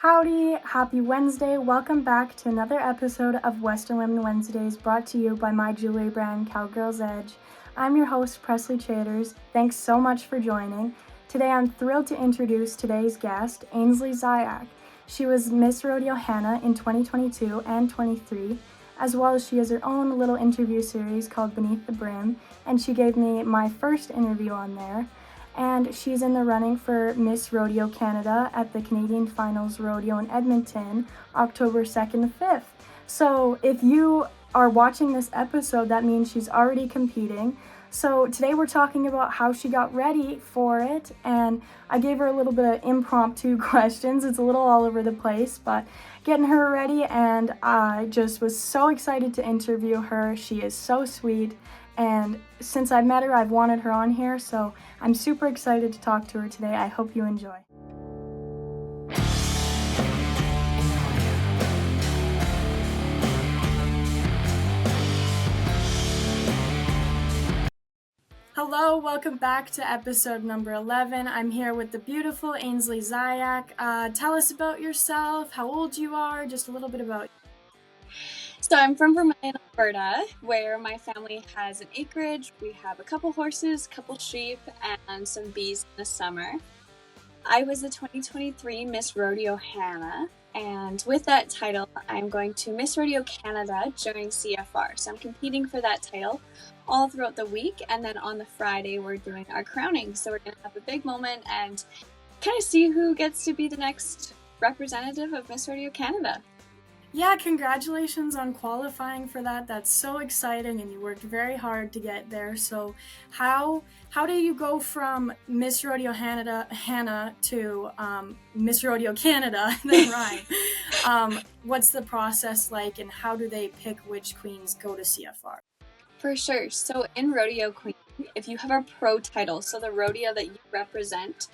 Howdy, happy Wednesday. Welcome back to another episode of Western Women Wednesdays brought to you by my jewelry brand, Cowgirls Edge. I'm your host, Presley Traders. Thanks so much for joining. Today I'm thrilled to introduce today's guest, Ainsley Zayac. She was Miss Rodeo Hannah in 2022 and 23, as well as she has her own little interview series called Beneath the Brim, and she gave me my first interview on there. And she's in the running for Miss Rodeo Canada at the Canadian Finals Rodeo in Edmonton, October 2nd to 5th. So if you are watching this episode, that means she's already competing. So today we're talking about how she got ready for it, and I gave her a little bit of impromptu questions. It's a little all over the place, but getting her ready, and I just was so excited to interview her. She is so sweet. And since I met her, I've wanted her on here, so I'm super excited to talk to her today. I hope you enjoy. Hello, welcome back to episode number 11. I'm here with the beautiful Ainsley Zayac. Tell us about yourself, how old you are, just a little bit about you. So I'm from Vermilion, Alberta, where my family has an acreage. We have a couple horses, a couple sheep, and some bees in the summer. I was the 2023 Miss Rodeo Hannah, and with that title, I'm going to Miss Rodeo Canada during CFR. So I'm competing for that title all throughout the week, and then on the Friday, we're doing our crowning. So we're going to have a big moment and kind of see who gets to be the next representative of Miss Rodeo Canada. Yeah, congratulations on qualifying for that. That's so exciting, and you worked very hard to get there. So how do you go from Miss Rodeo Hannah to Miss Rodeo Canada? Right. What's the process like, and how do they pick which queens go to CFR? For sure. So in Rodeo Queen, if you have a pro title, so the rodeo that you represent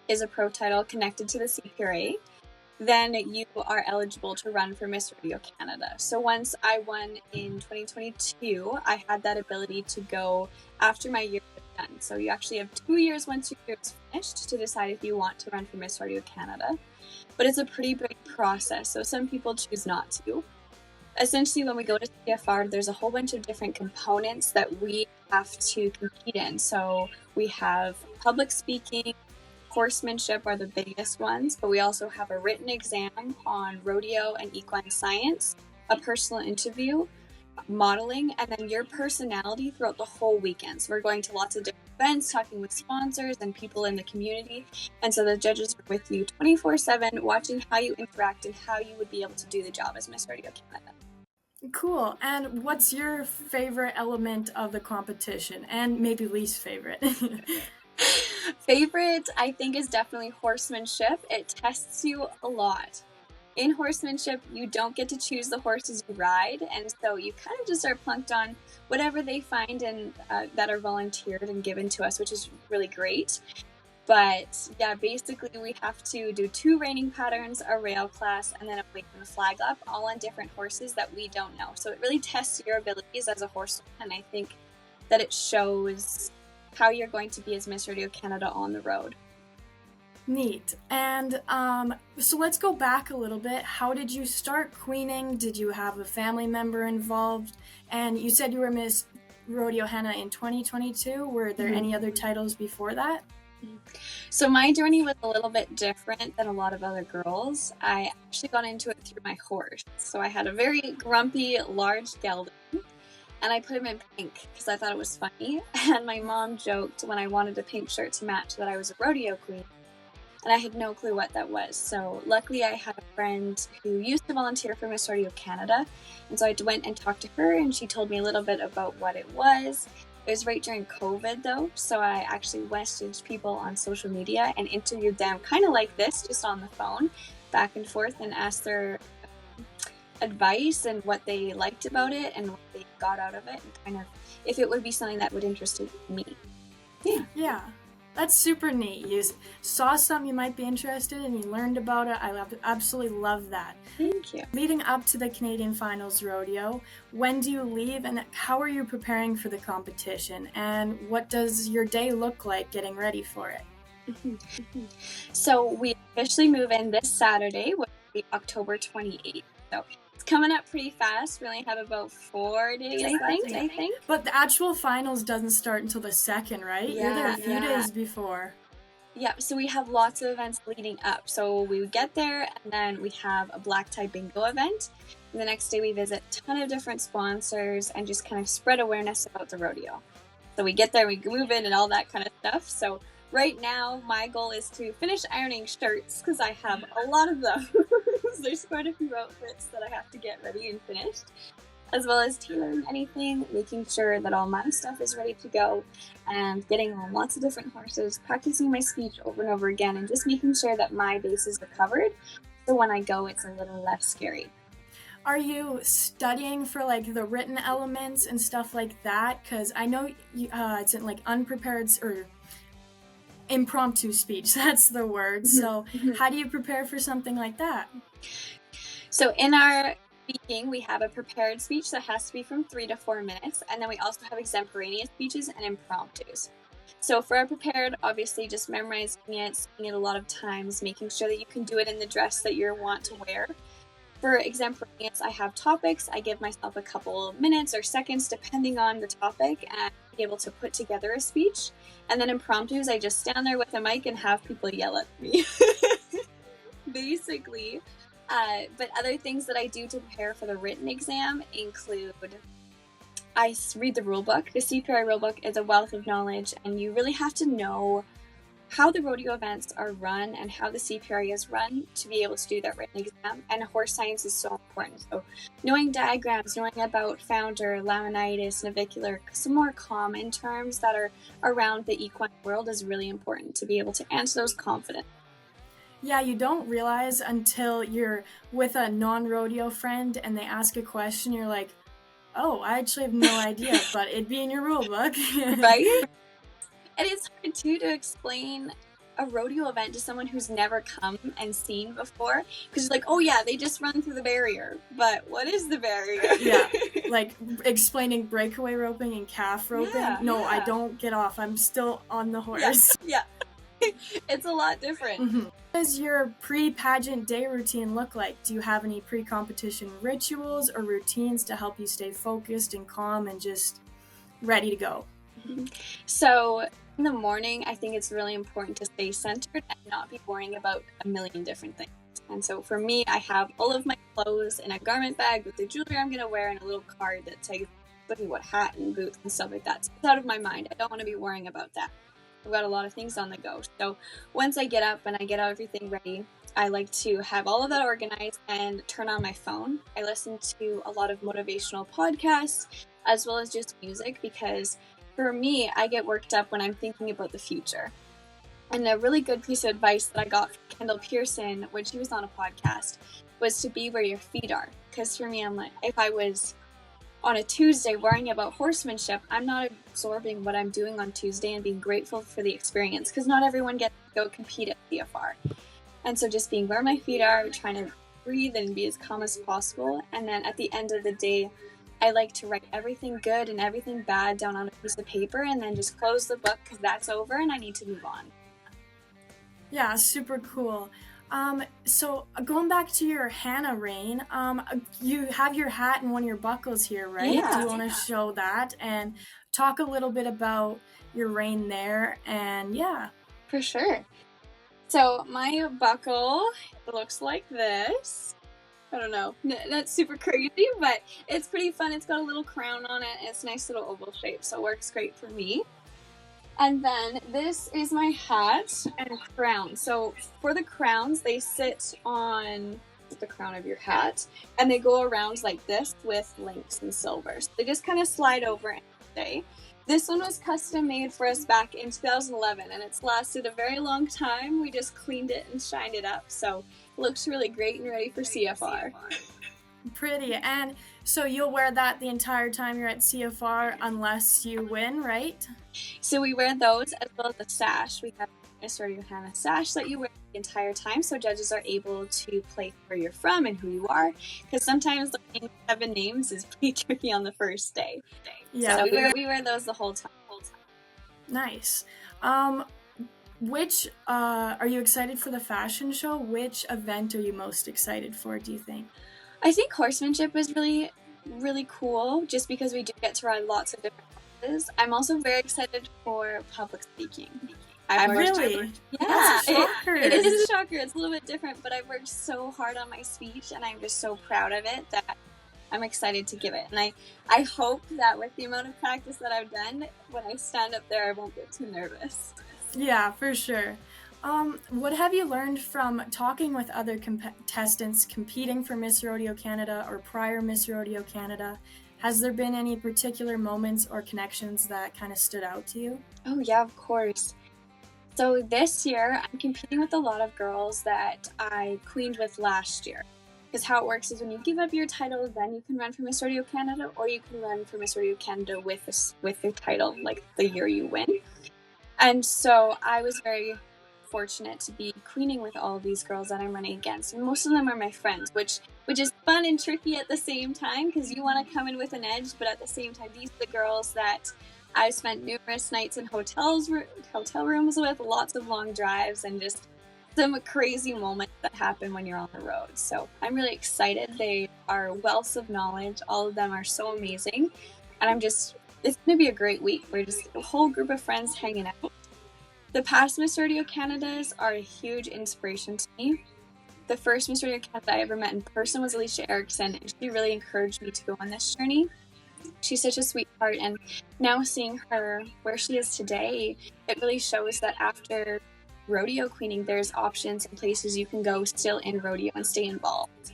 is a pro title connected to the CPRA, then you are eligible to run for Miss Rodeo Canada. So once I won in 2022, I had that ability to go after my year was done. So you actually have 2 years once your year is finished to decide if you want to run for Miss Rodeo Canada. But it's a pretty big process, so some people choose not to. Essentially, when we go to CFR, there's a whole bunch of different components that we have to compete in. So we have public speaking, horsemanship are the biggest ones, but we also have a written exam on rodeo and equine science, a personal interview, modeling, and then your personality throughout the whole weekend. So we're going to lots of different events, talking with sponsors and people in the community. And so the judges are with you 24/7, watching how you interact and how you would be able to do the job as Miss Rodeo Canada. Cool. And what's your favorite element of the competition, and maybe least favorite? Favorite, I think, is definitely horsemanship. It tests you a lot. In horsemanship, you don't get to choose the horses you ride, and so you kind of just are plunked on whatever they find and that are volunteered and given to us, which is really great. But yeah, basically we have to do 2 reining patterns, a rail class, and then a wake and a flag up, all on different horses that we don't know. So it really tests your abilities as a horseman, and I think that it shows how you're going to be as Miss Rodeo Canada on the road. Neat. And so let's go back a little bit. How did you start queening? Did you have a family member involved? And you said you were Miss Rodeo Hannah in 2022. Were there any other titles before that? So my journey was a little bit different than a lot of other girls. I actually got into it through my horse. So I had a very grumpy, large gelding, and I put him in pink because I thought it was funny. And my mom joked when I wanted a pink shirt to match that I was a rodeo queen, and I had no clue what that was. So luckily I had a friend who used to volunteer for Miss Rodeo Canada, and so I went and talked to her, and she told me a little bit about what it was. It was right during COVID though, so I actually messaged people on social media and interviewed them kind of like this, just on the phone, back and forth, and asked their advice and what they liked about it and what they got out of it, and kind of if it would be something that would interest me. Yeah, that's super neat. You saw something you might be interested in, you learned about it. I absolutely love that. Thank you. Leading up to the Canadian Finals Rodeo, when do you leave, and how are you preparing for the competition, and what does your day look like getting ready for it? So we officially move in this Saturday, which will be October 28th. So it's coming up pretty fast. We only have about 4 days, I think. But the actual finals doesn't start until the 2nd, right? You're there a few days before. Yeah, so we have lots of events leading up. So we get there, and then we have a black tie bingo event. And the next day we visit a ton of different sponsors and just kind of spread awareness about the rodeo. So we get there, we move in and all that kind of stuff. So right now my goal is to finish ironing shirts because I have a lot of them. There's quite a few outfits that I have to get ready and finished, as well as tailoring anything, making sure that all my stuff is ready to go, and getting on lots of different horses, practicing my speech over and over again, and just making sure that my bases are covered, so when I go, it's a little less scary. Are you studying for like the written elements and stuff like that? Because I know it's in like unprepared or impromptu speech, that's the word. So how do you prepare for something like that? So in our speaking, we have a prepared speech that has to be from 3 to 4 minutes, and then we also have extemporaneous speeches and impromptus. So for our prepared, obviously just memorizing it, saying it a lot of times, making sure that you can do it in the dress that you want to wear. For extemporaneous, I have topics. I give myself a couple minutes or seconds depending on the topic and be able to put together a speech. And then impromptus, I just stand there with a mic and have people yell at me. Basically. But other things that I do to prepare for the written exam include I read the rule book. The CPRI rule book is a wealth of knowledge, and you really have to know how the rodeo events are run and how the CPRI is run to be able to do that written exam. And horse science is so important. So knowing diagrams, knowing about founder, laminitis, navicular, some more common terms that are around the equine world is really important to be able to answer those confidently. Yeah, you don't realize until you're with a non-rodeo friend and they ask a question, you're like, oh, I actually have no idea, but it'd be in your rule book. Right? And it's hard, too, to explain a rodeo event to someone who's never come and seen before. Because you're like, oh, yeah, they just run through the barrier. But what is the barrier? Yeah, like explaining breakaway roping and calf roping. I don't get off. I'm still on the horse. Yeah. It's a lot different. What does your pre-pageant day routine look like? Do you have any pre-competition rituals or routines to help you stay focused and calm and just ready to go? So in the morning, I think it's really important to stay centered and not be worrying about a million different things. And so for me, I have all of my clothes in a garment bag with the jewelry I'm going to wear and a little card that tells me what hat and boots and stuff like that. So it's out of my mind. I don't want to be worrying about that. I've got a lot of things on the go. So once I get up and I get everything ready, I like to have all of that organized and turn on my phone. I listen to a lot of motivational podcasts as well as just music because for me, I get worked up when I'm thinking about the future. And a really good piece of advice that I got from Kendall Pearson when she was on a podcast was to be where your feet are. Because for me, I'm like, if I was on a Tuesday worrying about horsemanship, I'm not absorbing what I'm doing on Tuesday and being grateful for the experience because not everyone gets to go compete at CFR. And so just being where my feet are, trying to breathe and be as calm as possible. And then at the end of the day, I like to write everything good and everything bad down on a piece of paper and then just close the book because that's over and I need to move on. Yeah, super cool. So going back to your Hannah reign, you have your hat and one of your buckles here, right? Yeah. Do you want to show that and talk a little bit about your reign there? And yeah. For sure. So my buckle looks like this. I don't know, that's super crazy, but it's pretty fun. It's got a little crown on it. It's a nice little oval shape, so it works great for me. And then this is my hat and crown. So for the crowns, they sit on the crown of your hat, and they go around like this with links and silver. So they just kind of slide over and stay. This one was custom made for us back in 2011, and it's lasted a very long time. We just cleaned it and shined it up, so it looks really great and ready for CFR. Pretty. And so you'll wear that the entire time you're at CFR unless you win, right? So we wear those as well as the sash. We have a Rodeo Hannah sash that you wear the entire time, so judges are able to place where you're from and who you are, because sometimes learning 7 names is pretty tricky on the first day. Yeah, so we wear those the whole time. Nice. Which are you excited for the fashion show? Which event are you most excited for, do you think? I think horsemanship is really, really cool just because we do get to ride lots of different horses. I'm also very excited for public speaking. Really? Yeah, That's a shocker. it is a shocker. It's a little bit different, but I've worked so hard on my speech and I'm just so proud of it that I'm excited to give it. And I hope that with the amount of practice that I've done, when I stand up there, I won't get too nervous. Yeah, for sure. What have you learned from talking with other contestants competing for Miss Rodeo Canada or prior Miss Rodeo Canada? Has there been any particular moments or connections that kind of stood out to you? Oh, yeah, of course. So this year, I'm competing with a lot of girls that I queened with last year. Because how it works is when you give up your title, then you can run for Miss Rodeo Canada, or you can run for Miss Rodeo Canada with the title, like the year you win. And so I was very fortunate to be queening with all of these girls that I'm running against. And most of them are my friends, which is fun and tricky at the same time because you want to come in with an edge, but at the same time, these are the girls that I've spent numerous nights in hotel rooms with, lots of long drives, and just some crazy moments that happen when you're on the road. So I'm really excited. They are wealths of knowledge. All of them are so amazing. And it's going to be a great week. We're just a whole group of friends hanging out. The past Miss Rodeo Canadas are a huge inspiration to me. The first Miss Rodeo Canada I ever met in person was Alicia Erickson, and she really encouraged me to go on this journey. She's such a sweetheart, and now seeing her where she is today, it really shows that after rodeo queening, there's options and places you can go still in rodeo and stay involved.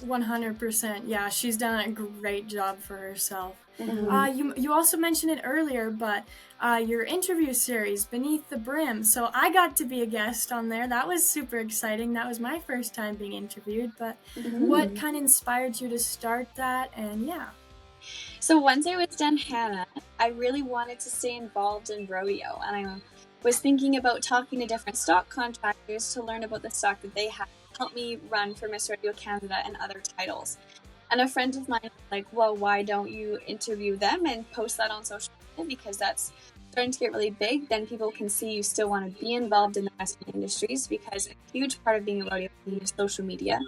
100%. Yeah, she's done a great job for herself. Mm-hmm. You also mentioned it earlier, but your interview series, Beneath the Brim. So I got to be a guest on there. That was super exciting. That was my first time being interviewed. But what kind of inspired you to start that? And yeah. So once I was done Hannah, I really wanted to stay involved in rodeo, and I was thinking about talking to different stock contractors to learn about the stock that they have to help me run for Miss Rodeo Canada and other titles. And a friend of mine was like, well, why don't you interview them and post that on social media, because that's starting to get really big. Then people can see you still want to be involved in the wrestling industries, because a huge part of being a rodeo queen is social media.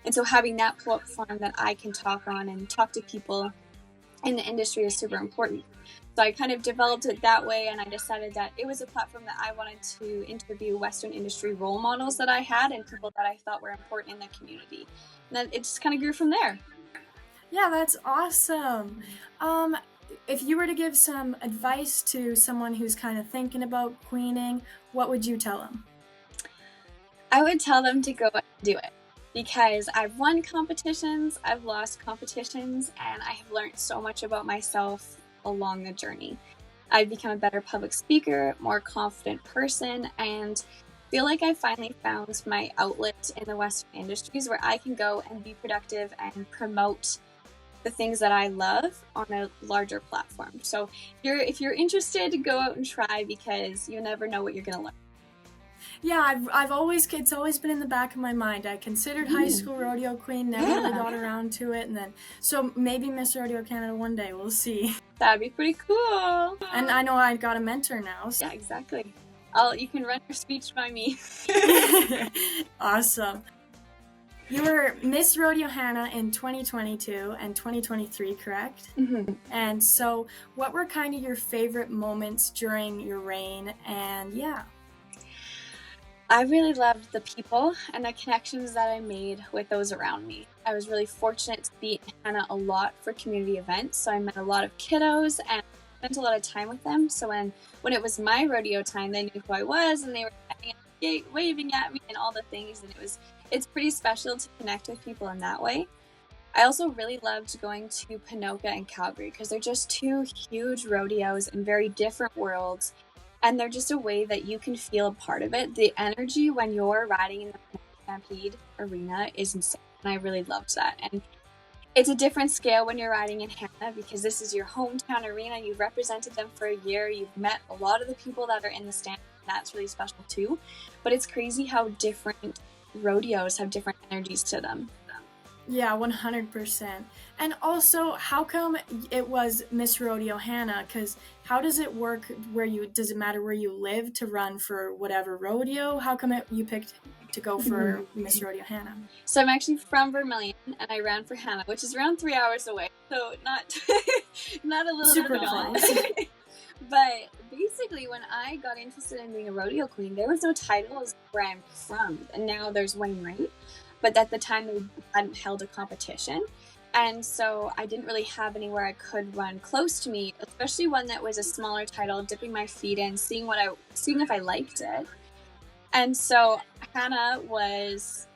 And so having that platform that I can talk on and talk to people in the industry is super important. So I kind of developed it that way, and I decided that it was a platform that I wanted to interview Western industry role models that I had and people that I thought were important in the community. And then it just kind of grew from there. Yeah, that's awesome. If you were to give some advice to someone who's kind of thinking about queening, what would you tell them? I would tell them to go and do it, because I've won competitions, I've lost competitions, and I have learned so much about myself along the journey. I've become a better public speaker, more confident person, and feel like I finally found my outlet in the Western industries where I can go and be productive and promote the things that I love on a larger platform. So if you're interested, go out and try, because you never know what you're going to learn. Yeah, it's always been in the back of my mind. I considered high school rodeo queen, never really got around to it, and then so maybe Miss Rodeo Canada one day, we'll see. That'd be pretty cool. And I know I got a mentor now. So. Yeah, exactly. You can run your speech by me. Awesome. You were Miss Rodeo Hannah in 2022 and 2023, correct? Mm-hmm. And so what were kind of your favorite moments during your reign? And yeah. I really loved the people and the connections that I made with those around me. I was really fortunate to be in Hannah a lot for community events, so I met a lot of kiddos and spent a lot of time with them. So when it was my rodeo time, they knew who I was, and they were standing at the gate, waving at me and all the things, and it's pretty special to connect with people in that way. I also really loved going to Ponoka and Calgary, because they're just two huge rodeos in very different worlds. And they're just a way that you can feel a part of it. The energy when you're riding in the Stampede arena is insane. And I really loved that. And it's a different scale when you're riding in Hannah, because this is your hometown arena. You've represented them for a year. You've met a lot of the people that are in the stand. And that's really special too. But it's crazy how different rodeos have different energies to them. Yeah, 100%. And also, how come it was Miss Rodeo Hannah? Because how does it work does it matter where you live to run for whatever rodeo? How come you picked to go for Miss Rodeo Hannah? So I'm actually from Vermilion, and I ran for Hannah, which is around 3 hours away. So not not a little Super bit close. But basically, when I got interested in being a rodeo queen, there was no titles where I'm from, and now there's Wainwright. But at the time, they hadn't held a competition, and so I didn't really have anywhere I could run close to me, especially one that was a smaller title. Dipping my feet in, seeing if I liked it, and so Hannah was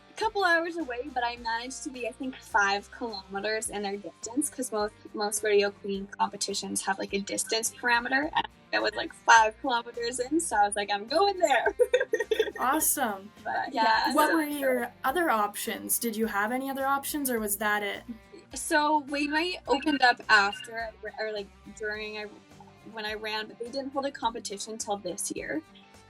a couple hours away, but I managed to be, I think, 5 kilometers in their distance, because most rodeo queen competitions have like a distance parameter, and I was like 5 kilometers in, so I was like, I'm going there. Awesome. But yeah. What were your other options? Did you have any other options, or was that it? So Wainwright opened up after, or like during when I ran, but they didn't hold a competition till this year.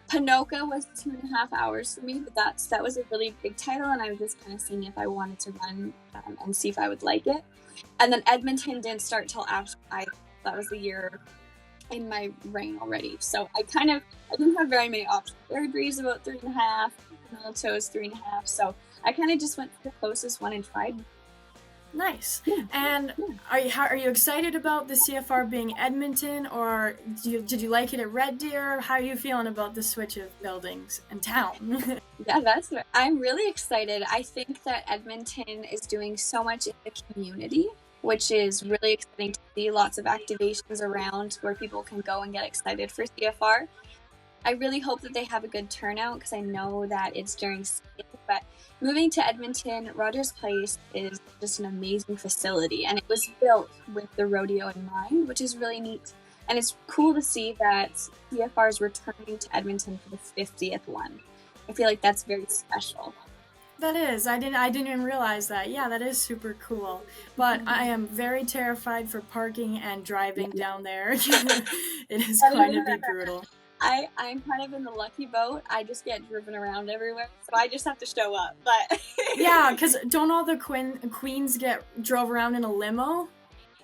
Panoka was 2.5 hours for me, but that was a really big title, and I was just kind of seeing if I wanted to run and see if I would like it. And then Edmonton didn't start till after that was the year in my reign already. So I didn't have very many options. Airdrie's about 3.5, Milito's 3.5. So I kind of just went to the closest one and tried. Nice. And are you excited about the CFR being Edmonton, or did you like it at Red Deer? How are you feeling about the switch of buildings and town? Yeah, I'm really excited. I think that Edmonton is doing so much in the community, which is really exciting to see. Lots of activations around where people can go and get excited for CFR. I really hope that they have a good turnout, because I know that it's during season. But moving to Edmonton, Rogers Place is just an amazing facility, and it was built with the rodeo in mind, which is really neat. And it's cool to see that CFR is returning to Edmonton for the 50th one. I feel like that's very special. That is. I didn't even realize that. Yeah, that is super cool. But I am very terrified for parking and driving down there. It is going to be brutal. I'm kind of in the lucky boat. I just get driven around everywhere, so I just have to show up. But yeah, because don't all the queens get drove around in a limo?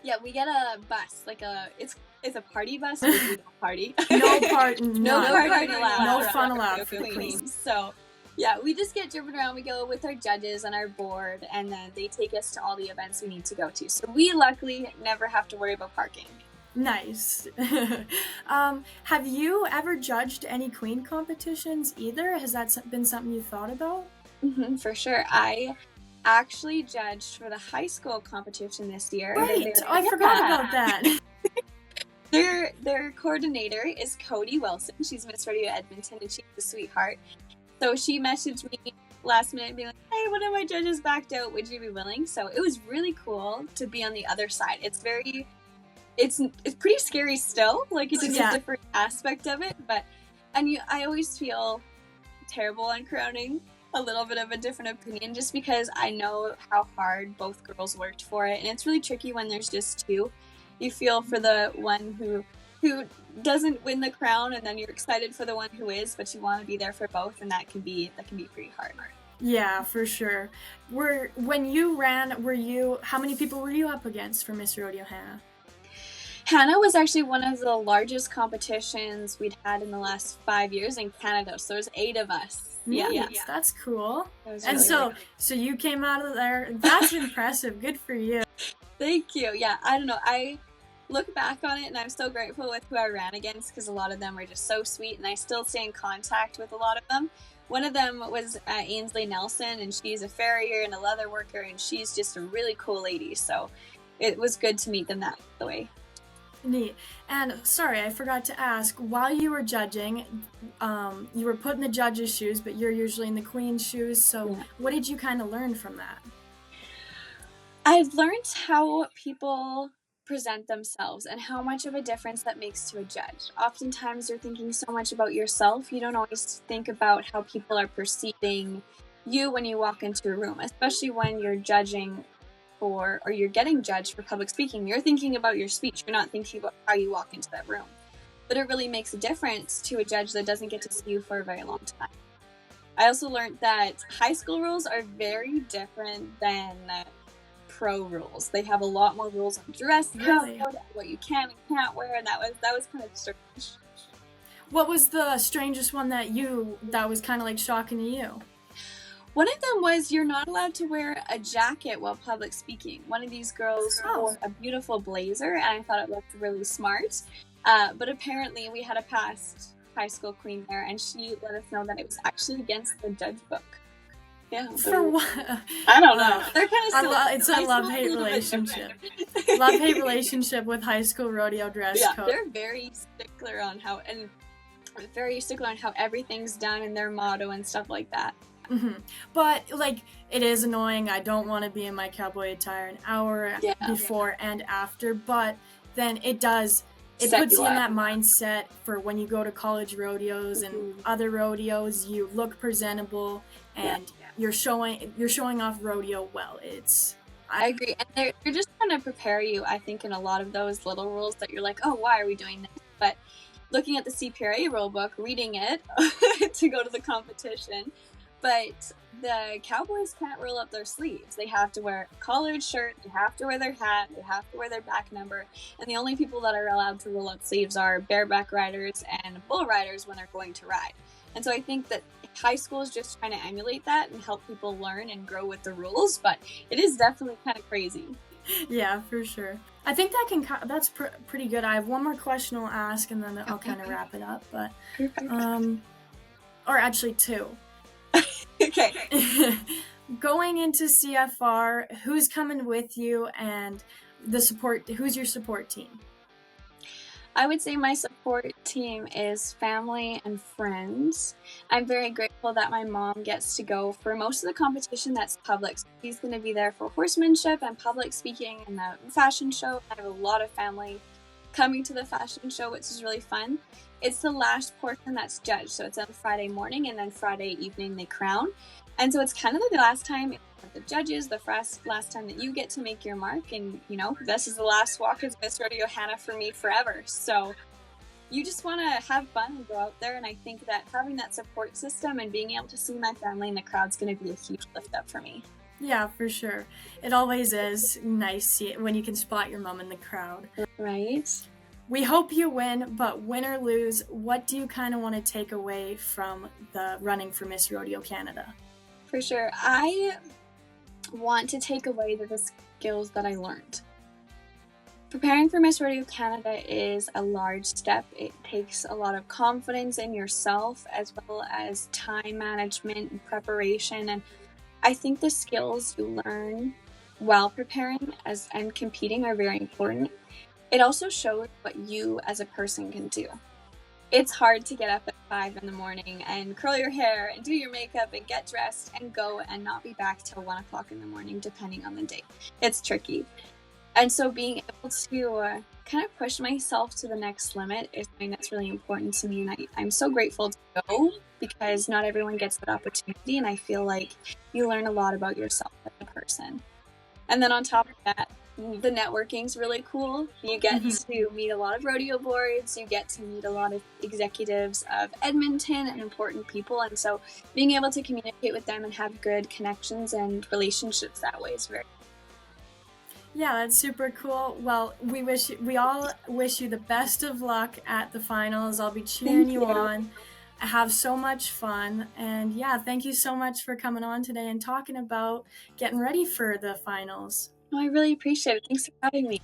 Yeah, we get a bus, like it's a party bus. We don't party. No party allowed. No fun allowed for queens. So yeah, we just get driven around. We go with our judges and our board, and then they take us to all the events we need to go to. So we luckily never have to worry about parking. Nice. Have you ever judged any queen competitions either? Has that been something you thought about? Mm-hmm, for sure. I actually judged for the high school competition this year. Right. I forgot about that. Their coordinator is Cody Wilson. She's Miss Rodeo Edmonton, and she's a sweetheart. So she messaged me last minute being like, hey, one of my judges backed out. Would you be willing? So it was really cool to be on the other side. It's pretty scary still. Like, it's just a different aspect of it. But I always feel terrible on crowning a little bit of a different opinion, just because I know how hard both girls worked for it, and it's really tricky when there's just two. You feel for the one who doesn't win the crown, and then you're excited for the one who is, but you want to be there for both, and that can be pretty hard. Yeah, for sure. When you ran, how many people were you up against for Miss Rodeo Hannah? Hannah was actually one of the largest competitions we'd had in the last 5 years in Canada. So there's 8 of us. Yeah, that's cool. And really so you came out of there. That's impressive. Good for you. Thank you. Yeah, I don't know. I look back on it, and I'm so grateful with who I ran against, because a lot of them were just so sweet, and I still stay in contact with a lot of them. One of them was Ainsley Nelson, and she's a farrier and a leather worker, and she's just a really cool lady. So it was good to meet them that way. Neat. And sorry, I forgot to ask, while you were judging, you were put in the judge's shoes, but you're usually in the queen's shoes. So what did you kind of learn from that? I've learned how people present themselves and how much of a difference that makes to a judge. Oftentimes you're thinking so much about yourself, you don't always think about how people are perceiving you when you walk into a room, especially when you're judging or you're getting judged for public speaking. You're thinking about your speech, you're not thinking about how you walk into that room. But it really makes a difference to a judge that doesn't get to see you for a very long time. I also learned that high school rules are very different than pro rules. They have a lot more rules on dress Really? code, what you can and can't wear, and that was kind of strange. What was the strangest one that was kind of like shocking to you? One of them was you're not allowed to wear a jacket while public speaking. One of these girls wore a beautiful blazer, and I thought it looked really smart. But apparently, we had a past high school queen there, and she let us know that it was actually against the judge book. Yeah. For what? I don't know. They're kind of silly. It's a love-hate relationship. Love-hate relationship with high school rodeo dress code. They're very stickler on how everything's done and their motto and stuff like that. Mm-hmm. But like, it is annoying. I don't want to be in my cowboy attire an hour before and after, but then it puts you in that mindset for when you go to college rodeos and other rodeos. You look presentable and you're showing off rodeo well. I agree, and they're just trying to prepare you, I think, in a lot of those little rules that you're like, oh, why are we doing this? But looking at the CPRA rule book, reading it to go to the competition. But the cowboys can't roll up their sleeves. They have to wear a collared shirt, they have to wear their hat, they have to wear their back number, and the only people that are allowed to roll up sleeves are bareback riders and bull riders when they're going to ride. And so I think that high school is just trying to emulate that and help people learn and grow with the rules, but it is definitely kind of crazy. Yeah, for sure. I think that's pretty good. I have one more question I'll ask, and then I'll kind of wrap it up. But or actually two. Okay. Going into CFR, who's coming with you, and who's your support team? I would say my support team is family and friends. I'm very grateful that my mom gets to go for most of the competition that's public. So she's going to be there for horsemanship and public speaking and the fashion show. I have a lot of family coming to the fashion show, which is really fun. It's the last portion that's judged. So it's on Friday morning, and then Friday evening they crown. And so it's kind of like the last time the judges, the last time that you get to make your mark, and this is the last walk as Miss Rodeo Hannah for me forever. So you just want to have fun and go out there, and I think that having that support system and being able to see my family in the crowd is going to be a huge lift up for me. Yeah, for sure. It always is nice when you can spot your mom in the crowd. Right. We hope you win, but win or lose, what do you kind of want to take away from the running for Miss Rodeo Canada? For sure. I want to take away the skills that I learned. Preparing for Miss Rodeo Canada is a large step. It takes a lot of confidence in yourself, as well as time management and preparation. And I think the skills you learn while preparing and competing are very important. It also shows what you as a person can do. It's hard to get up at 5 in the morning and curl your hair and do your makeup and get dressed and go and not be back till 1 o'clock in the morning, depending on the day. It's tricky. And so being able to kind of push myself to the next limit is something that's really important to me. And I'm so grateful to go, because not everyone gets that opportunity. And I feel like you learn a lot about yourself as a person. And then on top of that, the networking's really cool. You get to meet a lot of rodeo boards, you get to meet a lot of executives of Edmonton and important people, and so being able to communicate with them and have good connections and relationships that way is very cool. Yeah, that's super cool. Well, we all wish you the best of luck at the finals. I'll be cheering you on. Have so much fun, and thank you so much for coming on today and talking about getting ready for the finals. I really appreciate it. Thanks for having me.